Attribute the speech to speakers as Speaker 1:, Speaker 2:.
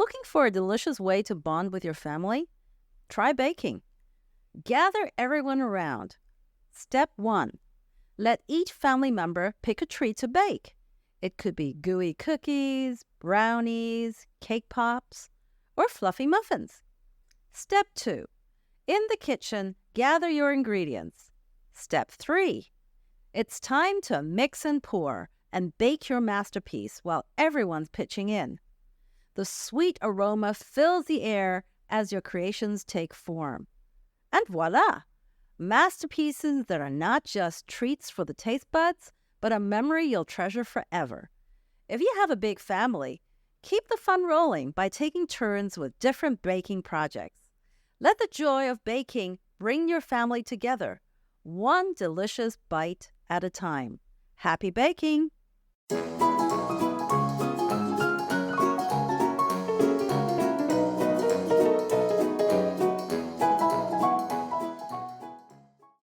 Speaker 1: Looking for a delicious way to bond with your family? Try baking. Gather everyone around. Step 1. Let each family member pick a treat to bake. It could be gooey cookies, brownies, cake pops, or fluffy muffins. Step 2. In the kitchen, gather your ingredients. Step 3. It's time to mix and pour and bake your masterpiece while everyone's pitching in. The sweet aroma fills the air as your creations take form. And voila! Masterpieces that are not just treats for the taste buds, but a memory you'll treasure forever. If you have a big family, keep the fun rolling by taking turns with different baking projects. Let the joy of baking bring your family together, one delicious bite at a time. Happy baking!